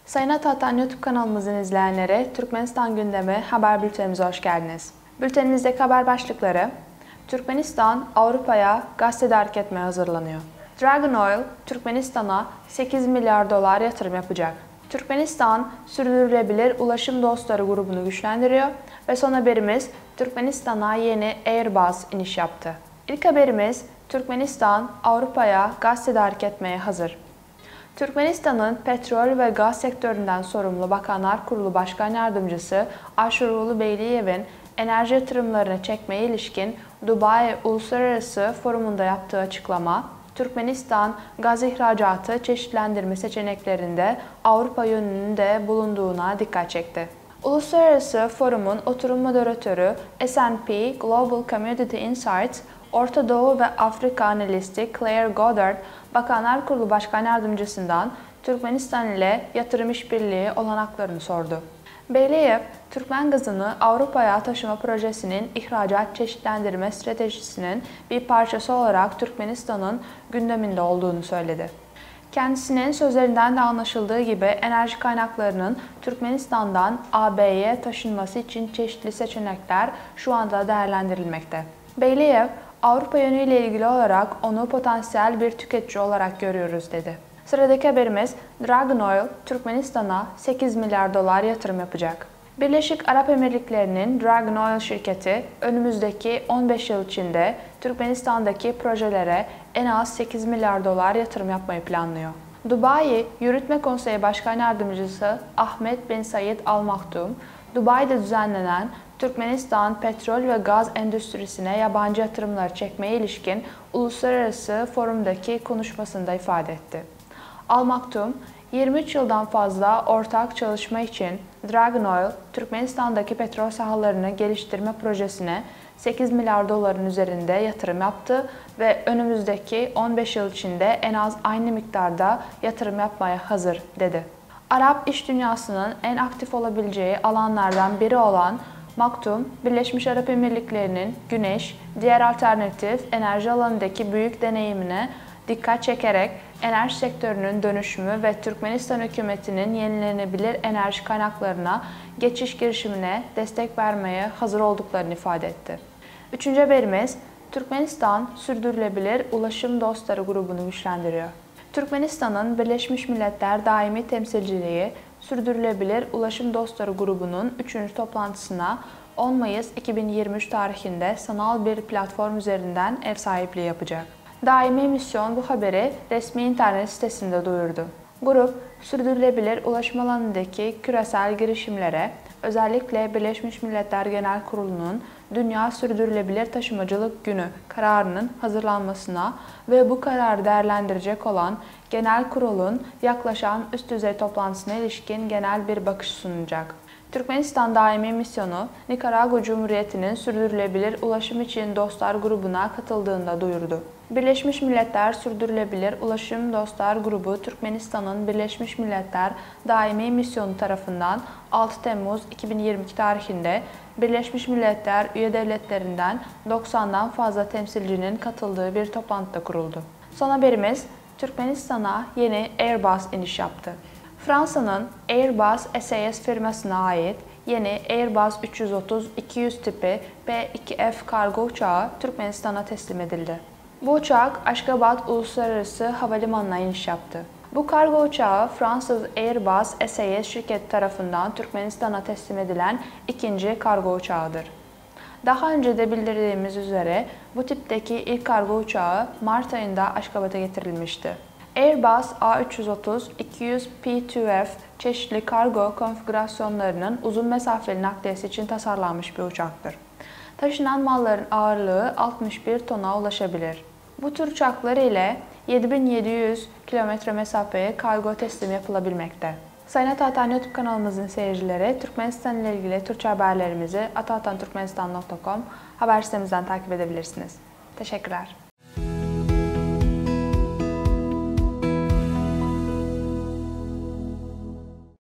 Sayın Atatan YouTube kanalımızın izleyenleri, Türkmenistan gündemi haber bültenimize hoş geldiniz. Bültenimizdeki haber başlıkları: Türkmenistan, Avrupa'ya gaz tedarik etmeye hazırlanıyor. Dragon Oil, Türkmenistan'a 8 milyar dolar yatırım yapacak. Türkmenistan, sürdürülebilir ulaşım dostları grubunu güçlendiriyor ve son haberimiz, Türkmenistan'a yeni Airbus iniş yaptı. İlk haberimiz, Türkmenistan, Avrupa'ya gaz tedarik etmeye hazır. Türkmenistan'ın petrol ve gaz sektöründen sorumlu Bakanlar Kurulu Başkan Yardımcısı Aşurulu Beyliyev'in enerji yatırımlarını çekmeye ilişkin Dubai Uluslararası Forumunda yaptığı açıklama, Türkmenistan gaz ihracatı çeşitlendirme seçeneklerinde Avrupa yönünün de bulunduğuna dikkat çekti. Uluslararası Forum'un oturum moderatörü S&P Global Commodity Insights Orta Doğu ve Afrika analisti Claire Goddard, Bakanlar Kurulu Başkan Yardımcısından Türkmenistan ile yatırım işbirliği olanaklarını sordu. Beyliyev, Türkmen gazını Avrupa'ya taşıma projesinin ihracat çeşitlendirme stratejisinin bir parçası olarak Türkmenistan'ın gündeminde olduğunu söyledi. Kendisinin sözlerinden de anlaşıldığı gibi enerji kaynaklarının Türkmenistan'dan AB'ye taşınması için çeşitli seçenekler şu anda değerlendirilmekte. Beyliyev, Avrupa yönüyle ilgili olarak onu potansiyel bir tüketici olarak görüyoruz dedi. Sıradaki haberimiz, Dragon Oil, Türkmenistan'a 8 milyar dolar yatırım yapacak. Birleşik Arap Emirlikleri'nin Dragon Oil şirketi önümüzdeki 15 yıl içinde Türkmenistan'daki projelere en az 8 milyar dolar yatırım yapmayı planlıyor. Dubai Yürütme Konseyi Başkan Yardımcısı Ahmet bin Said Al Maktoum, Dubai'de düzenlenen Türkmenistan petrol ve gaz endüstrisine yabancı yatırımları çekmeye ilişkin uluslararası forumdaki konuşmasında ifade etti. Al Maktoum, 23 yıldan fazla ortak çalışma için Dragon Oil, Türkmenistan'daki petrol sahalarını geliştirme projesine 8 milyar doların üzerinde yatırım yaptı ve önümüzdeki 15 yıl içinde en az aynı miktarda yatırım yapmaya hazır dedi. Arap iş dünyasının en aktif olabileceği alanlardan biri olan Maktoum, Birleşmiş Arap Emirlikleri'nin güneş, diğer alternatif enerji alanındaki büyük deneyimine dikkat çekerek enerji sektörünün dönüşümü ve Türkmenistan hükümetinin yenilenebilir enerji kaynaklarına geçiş girişimine destek vermeye hazır olduklarını ifade etti. Üçüncü haberimiz, Türkmenistan Sürdürülebilir Ulaşım Dostları grubunu güçlendiriyor. Türkmenistan'ın Birleşmiş Milletler Daimi Temsilciliği, Sürdürülebilir Ulaşım Dostları grubunun 3. toplantısına 10 Mayıs 2023 tarihinde sanal bir platform üzerinden ev sahipliği yapacak. Daimi misyon bu haberi resmi internet sitesinde duyurdu. Grup, sürdürülebilir ulaşım alanındaki küresel girişimlere, özellikle Birleşmiş Milletler Genel Kurulu'nun Dünya Sürdürülebilir Taşımacılık Günü kararının hazırlanmasına ve bu kararı değerlendirecek olan Genel Kurul'un yaklaşan üst düzey toplantısına ilişkin genel bir bakış sunacak. Türkmenistan Daimi Misyonu, Nikaragua Cumhuriyeti'nin Sürdürülebilir Ulaşım için Dostlar grubuna katıldığında duyurdu. Birleşmiş Milletler Sürdürülebilir Ulaşım Dostlar grubu, Türkmenistan'ın Birleşmiş Milletler Daimi Misyonu tarafından 6 Temmuz 2022 tarihinde Birleşmiş Milletler üye devletlerinden 90'dan fazla temsilcinin katıldığı bir toplantıda kuruldu. Son haberimiz, Türkmenistan'a yeni Airbus iniş yaptı. Fransa'nın Airbus SAS firmasına ait yeni Airbus 330-200 tipi P2F kargo uçağı Türkmenistan'a teslim edildi. Bu uçak Aşgabat Uluslararası Havalimanı'na iniş yaptı. Bu kargo uçağı Fransız Airbus SAS şirketi tarafından Türkmenistan'a teslim edilen ikinci kargo uçağıdır. Daha önce de bildirdiğimiz üzere bu tipteki ilk kargo uçağı Mart ayında Aşgabat'a getirilmişti. Airbus A330-200 P2F çeşitli kargo konfigürasyonlarının uzun mesafeli nakliyesi için tasarlanmış bir uçaktır. Taşınan malların ağırlığı 61 tona ulaşabilir. Bu tür uçaklar ile 7700 km mesafeye kargo teslim yapılabilmekte. Sayın Atatan YouTube kanalımızın seyircileri, Türkmenistan ile ilgili Türkçe haberlerimizi atatanturkmenistan.com haber sitemizden takip edebilirsiniz. Teşekkürler.